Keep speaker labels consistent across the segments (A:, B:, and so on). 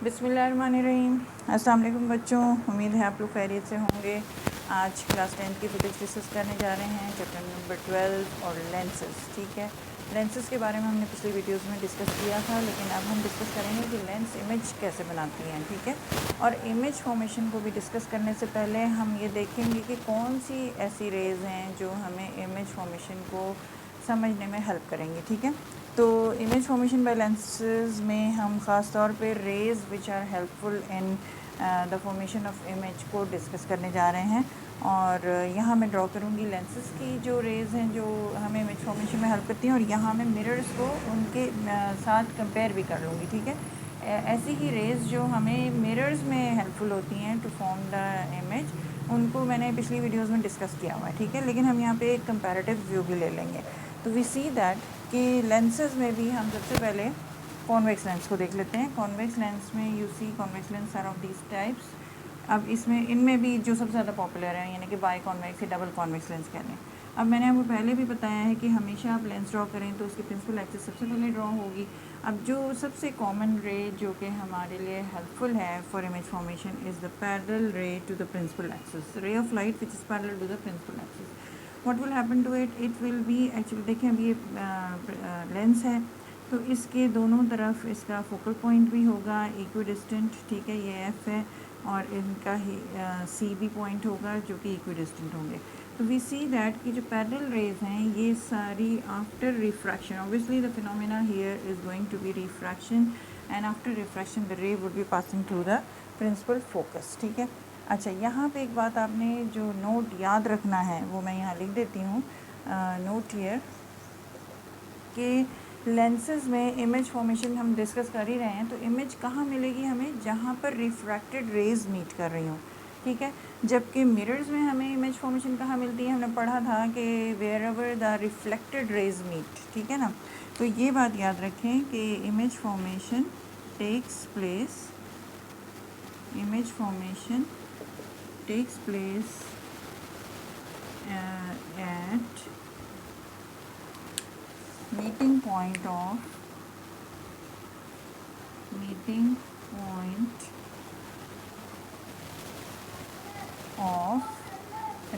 A: बिस्मिल्लाहिर्रहमानिर्रहीम। अस्सलाम वालेकुम बच्चों, उम्मीद है आप लोग खैरियत से होंगे। आज क्लास 10 की फिजिक्स डिस्कस करने जा रहे हैं, चैप्टर नंबर 12 और लेंसेज। ठीक है, लेंसेज के बारे में हमने पिछली वीडियोस में डिस्कस किया था, लेकिन अब हम डिस्कस करेंगे कि लेंस इमेज कैसे बनाती हैं। ठीक है, और इमेज फॉर्मेशन को भी डिस्कस करने से पहले हम ये देखेंगे कि कौन सी ऐसी रेज़ हैं जो हमें इमेज फॉर्मेशन को समझने में हेल्प करेंगे। ठीक है, तो इमेज फॉर्मेशन बाय लेंसेज में हम ख़ास तौर पे rays which are helpful in the formation of image को डिस्कस करने जा रहे हैं। और यहाँ मैं ड्रॉ करूँगी लेंसेज की जो रेज़ हैं जो हमें इमेज फॉर्मेशन में हेल्प करती हैं, और यहाँ मैं मिरर्स को उनके साथ कंपेयर भी कर लूँगी। ठीक है, ऐसी ही रेज़ जो हमें मिरर्स में हेल्पफुल होती हैं टू फॉर्म द इमेज, उनको मैंने पिछली वीडियोस में डिस्कस किया हुआ है। ठीक है, लेकिन हम यहाँ पे एक कंपैरेटिव व्यू भी ले लेंगे। तो वी सी दैट कि लेंसेज में भी हम सबसे पहले कॉन्वेक्स लेंस को देख लेते हैं। कॉन्वेक्स लेंस में you see convex lens are of these types. अब इसमें इनमें भी जो सबसे ज़्यादा पॉपुलर है, यानी कि बाई कॉन्वेक्स या डबल कॉन्वेक्स लेंस कह लें। अब मैंने आपको पहले भी बताया है कि हमेशा आप लेंस ड्रॉ करें तो उसकी प्रिंसिपल एक्सिस सबसे पहले ड्रॉ होगी। अब जो सबसे कॉमन रे जो कि हमारे लिए हेल्पफुल है for image formation is the parallel ray to the principal axis, ray of light which is parallel to the principal axis. What will happen to it, it will be actually, देखें अभी ये lens है तो इसके दोनों तरफ इसका focal point भी होगा इक्वी डिस्टेंट। ठीक है, ये एफ है और इनका ही सी भी पॉइंट होगा जो कि इक्वी डिस्टेंट होंगे। तो वी सी दैट कि जो पैरेलल रेज हैं ये सारी after refraction, obviously the phenomena here is going to be refraction, and after refraction the ray would be passing through the principal focus. ठीक है, अच्छा यहाँ पे एक बात आपने जो नोट याद रखना है वो मैं यहाँ लिख देती हूँ, नोट हियर, कि लेंसेज में इमेज फॉर्मेशन हम डिस्कस कर ही रहे हैं, तो इमेज कहाँ मिलेगी हमें, जहाँ पर रिफ्रैक्टेड रेज मीट कर रही हूँ। ठीक है, जबकि मिरर्स में हमें इमेज फॉर्मेशन कहाँ मिलती है, हमने पढ़ा था कि wherever the reflected rays meet. ठीक है ना, तो ये बात याद रखें कि image formation takes place, image formation takes place at meeting point of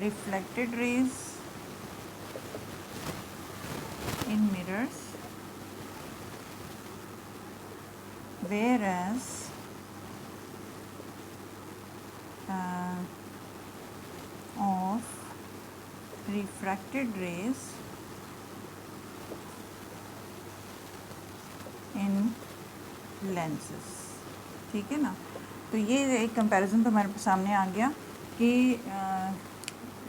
A: reflected rays in mirrors, whereas of refracted rays in lenses। ठीक है ना, तो ये एक कंपैरिजन तो हमारे सामने आ गया कि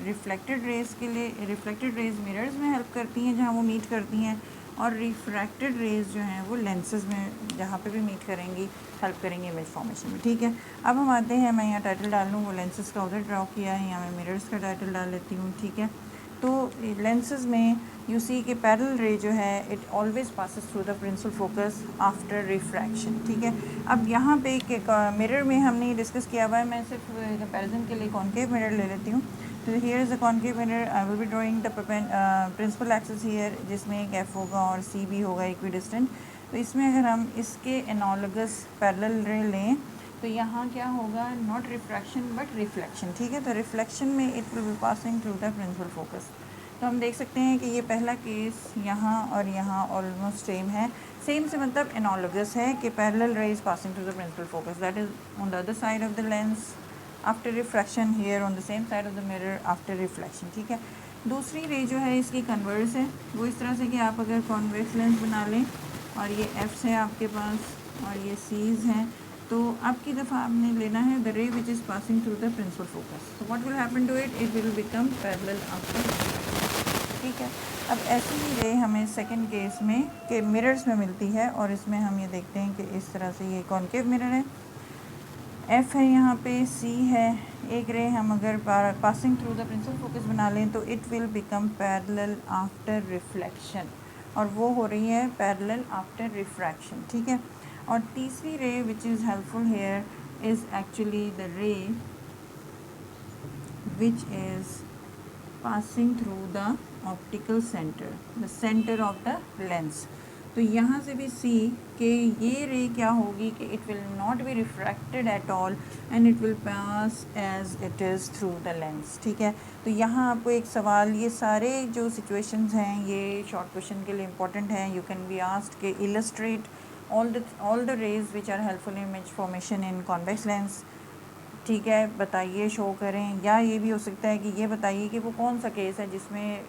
A: रिफ्लेक्टेड रेज के लिए, रिफ्लेक्टेड रेज मिरर्स में हेल्प करती हैं जहाँ वो मीट करती हैं, और रिफ्रैक्टेड रेज जो हैं वो लेंसेज में जहाँ पे भी मीट करेंगी हेल्प करेंगे इमेज फॉर्मेशन में। ठीक है, अब हम आते हैं, मैं यहाँ टाइटल डाल लूँ, वो लेंसेज का उधर ड्रॉ किया है, यहाँ मैं मिरर्स का टाइटल डाल लेती हूँ। ठीक है, तो लेंसेज में यू सी के पैरेलल रे जो है it always passes through the principal focus after refraction. ठीक है, अब यहाँ पे एक मिरर में हमने डिस्कस किया हुआ है, मैं सिर्फ कंपैरिजन के लिए कॉन्केव मिरर ले लेती हूँ। तो here is a concave mirror, I will be drawing the principal axis here, जिसमें एक एफ होगा और सी भी होगा इक्वी डिस्टेंट। तो इसमें अगर हम इसके एनालॉगस पैरेलल रे लें तो यहाँ क्या होगा, नॉट रिफ्रैक्शन बट रिफ्लेक्शन। ठीक है, तो रिफ्लेक्शन में it will be passing through the principal focus. तो हम देख सकते हैं कि ये पहला केस यहाँ और यहाँ ऑलमोस्ट सेम है। सेम से मतलब एनालॉगस है कि parallel ray is passing through the principal focus, that is on the other side of the lens after refraction, here on the same side of the mirror after reflection. ठीक है, दूसरी रे जो है इसकी कन्वर्स है, वो इस तरह से कि आप अगर कॉन्वेक्स लेंस बना लें और ये एफ्स है आपके पास और ये सीज हैं, तो आपकी दफ़ा आपने लेना है the ray which is passing through the principal focus. तो what will happen to it, it will become parallel after. ठीक है, अब ऐसी ही रे हमें सेकंड केस में के मिरर्स में मिलती है, और इसमें हम ये देखते हैं कि इस तरह से ये कॉन्केव मिरर है, एफ है यहाँ पे, सी है, एक रे हम अगर passing through the principal focus बना लें तो it will become parallel after reflection, और वो हो रही है पैरेलल आफ्टर रिफ्रैक्शन। ठीक है, और तीसरी रे which is helpful here is actually the ray which is passing through the optical center, the center of the lens। तो यहाँ से भी सी कि ये रे क्या होगी कि it will not be refracted at all and it will pass as it is through the lens, ठीक है। तो यहाँ आपको एक सवाल, ये सारे जो सिचुएशंस हैं ये शॉर्ट क्वेश्चन के लिए इंपॉर्टेंट हैं। यू कैन बी आस्क्ड के illustrate all the rays which are helpful in image formation in convex lens, ठीक है, बताइए, शो करें। या ये भी हो सकता है कि ये बताइए कि वो कौन सा केस है जिसमें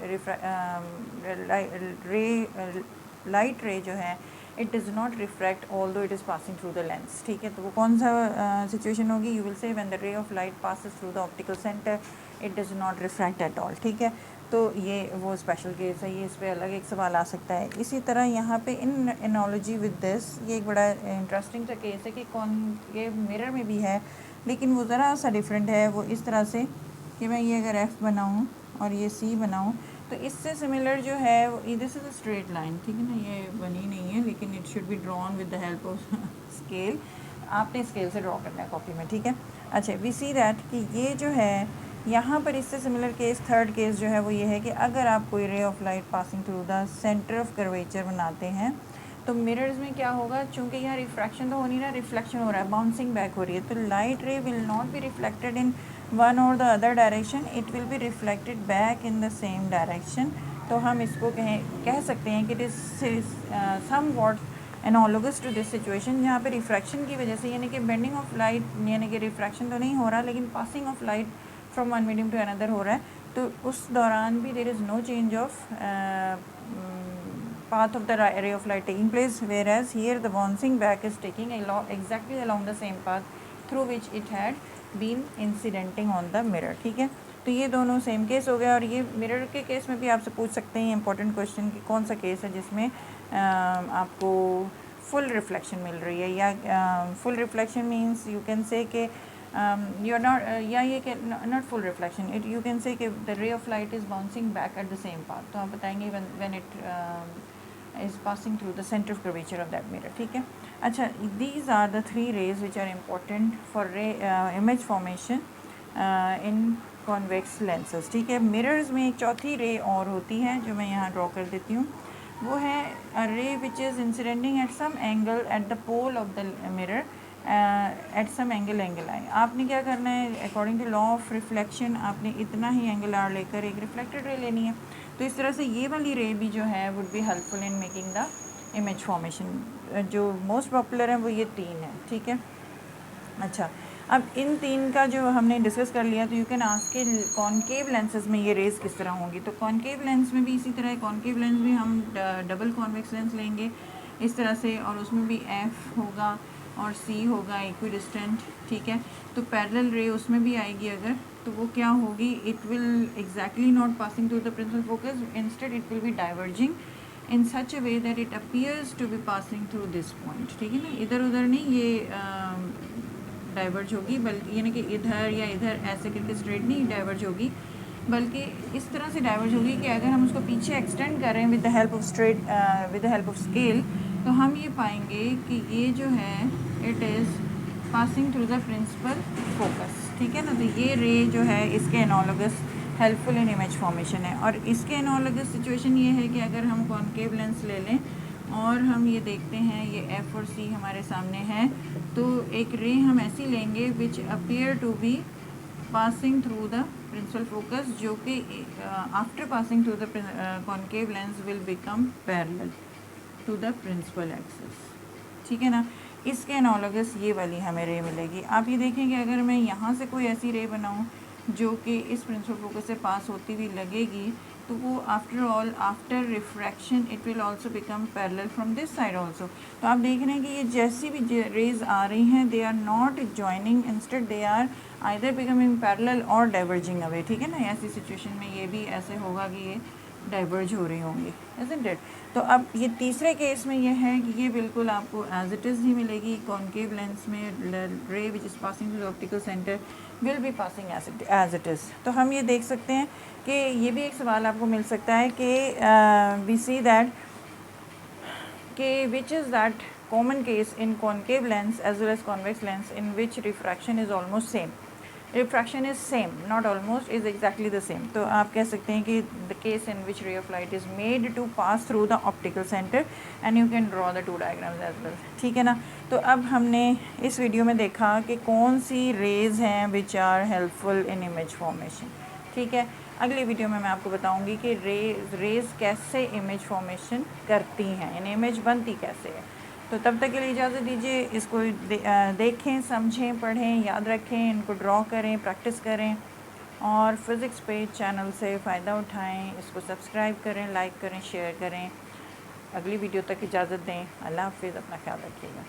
A: लाइट रे जो है it does not refract although it is passing through the lens, ठीक है। तो वो कौन सा सिचुएशन होगी? You will say when the ray of light passes through the optical centre it does not refract at all, ठीक है। तो ये वो स्पेशल केस है, ये इस पर अलग एक सवाल आ सकता है। इसी तरह यहाँ पे इन एनोलॉजी विद दिस, ये एक बड़ा इंटरेस्टिंग सा केस है कि ये मिरर में भी है लेकिन वो ज़रा सा डिफरेंट है। वो इस तरह से कि मैं ये अगर एफ़ बनाऊँ और ये सी बनाऊँ तो इससे सिमिलर जो है, this is a straight line, ठीक है ना, ये बनी नहीं है लेकिन it should be drawn with the help of scale. आपने स्केल से ड्रॉ करना है कॉपी में, ठीक है। अच्छा, वी सी दैट कि ये जो है यहाँ पर इससे सिमिलर केस, थर्ड केस जो है वो ये है कि अगर आप कोई रे of light passing through the centre of curvature बनाते हैं तो मिरर्स में क्या होगा, चूँकि यहाँ रिफ्रैक्शन तो हो नहीं रहा, रिफ्लेक्शन हो रहा है, बाउंसिंग बैक हो रही है, तो light ray will not be reflected in one or the other direction, it will be reflected back in the same direction. तो हम इसको कह सकते हैं कि it is somewhat analogous to this situation, जहाँ पे रिफ्रैक्शन की वजह से, यानी कि बेंडिंग ऑफ लाइट, यानी कि रिफ्रैक्शन तो नहीं हो रहा लेकिन passing of light from one medium to another हो रहा है, तो उस दौरान भी there is no change of path of the ray of light taking place, whereas here the bouncing back is taking exactly along the same path through which it had been incidenting on the mirror, ठीक है। तो ये दोनों same case हो गया। और ये mirror के केस में भी आपसे पूछ सकते हैं इंपॉर्टेंट क्वेश्चन कि कौन सा केस है जिसमें आपको फुल रिफ्लेक्शन मिल रही है, या full reflection means you can say कि यू आर नॉट, या ये कि not full reflection, it you can say कि the ray of light is bouncing back at the same path. तो आप बताएंगे when it is passing through the center of curvature of that mirror, ठीक है। अच्छा, these are the three rays which are important for image formation in convex lenses, ठीक है। Mirrors में एक चौथी रे और होती है जो मैं यहाँ ड्रॉ कर देती हूँ, वो है a ray which is incidenting at some angle at the pole of the mirror at some angle i. आपने क्या करना है, according to law of reflection आपने इतना ही एंगल आर लेकर एक रिफ्लेक्टेड रे लेनी है। तो इस तरह से ये वाली रे भी जो है would be helpful in making the image formation. जो मोस्ट पॉपुलर है वो ये तीन है, ठीक है। अच्छा, अब इन तीन का जो हमने डिस्कस कर लिया, तो यू कैन आस्क के कॉनकेव लेंसेज में ये रेज किस तरह होंगी। तो कॉनकेव लेंस में भी इसी तरह, कॉनकेव लेंस में हम डबल कॉन्वेक्स लेंस लेंगे इस तरह से, और उसमें भी एफ होगा और सी होगा इक्विडिस्टेंट, ठीक है। तो पैरेलल रे उसमें भी आएगी अगर, तो वो क्या होगी, it will exactly not passing through the principal focus, instead it will be diverging in such a way that it appears to be passing through this point, ठीक है ना। इधर उधर नहीं ये डाइवर्ज होगी, बल्कि यानी कि इधर या इधर ऐसे करके स्ट्रेट नहीं डाइवर्ज होगी, बल्कि इस तरह से डाइवर्ज होगी कि अगर हम उसको पीछे एक्सटेंड करें with the help of scale, तो हम ये पाएंगे कि ये जो है it is passing through the principal focus, ठीक है ना। तो ये रे जो है इसके analogous helpful in image formation है। और इसके एनालोगस सिचुएशन ये है कि अगर हम कॉनकेव लेंस ले लें और हम ये देखते हैं ये एफ़ और सी हमारे सामने है, तो एक रे हम ऐसी लेंगे which appear to be passing through the principal focus, जो कि after passing through the concave lens will become parallel to the principal axis, ठीक है ना। इसके एनालोगस ये वाली हमें रे मिलेगी। आप ये देखें कि अगर मैं यहाँ से कोई ऐसी रे बनाऊँ जो कि इस प्रिंसिपल फोकस से पास होती हुई लगेगी, तो वो after refraction it will also become parallel from this side also. तो आप देख रहे हैं कि ये जैसी भी रेज आ रही हैं they are not joining, instead they are either becoming parallel और डाइवर्जिंग अवे, ठीक है ना। ऐसी सिचुएशन में ये भी ऐसे होगा कि ये डाइवर्ज हो रही होंगी, इज़न्ट इट। तो अब ये तीसरे केस में ये है कि ये बिल्कुल आपको एज इट इज़ ही मिलेगी। कॉनकेव लेंस में ray which is passing through the optical centre will be passing as it is. तो हम ये देख सकते हैं कि ये भी एक सवाल आपको मिल सकता है कि वी सी दैट कि which is that common case in concave lens as well as convex lens in which refraction is almost same. Refraction is same, not almost, is exactly the same. तो आप कह सकते हैं कि the case in which ray of light is made to pass through the optical centre and you can draw the two diagrams as well, ठीक है ना। तो अब हमने इस वीडियो में देखा कि कौन सी रेज़ हैं which are helpful in image formation, ठीक है। अगली वीडियो में मैं आपको बताऊंगी कि रेज़ कैसे इमेज फॉर्मेशन करती हैं, इन इमेज बनती कैसे है। तो तब तक के लिए इजाज़त दीजिए। इसको देखें, समझें, पढ़ें, याद रखें, इनको ड्रॉ करें, प्रैक्टिस करें और फिज़िक्स पेज चैनल से फ़ायदा उठाएं। इसको सब्सक्राइब करें, लाइक करें, शेयर करें। अगली वीडियो तक इजाज़त दें। अल्लाह हाफ़िज़, अपना ख्याल रखिएगा।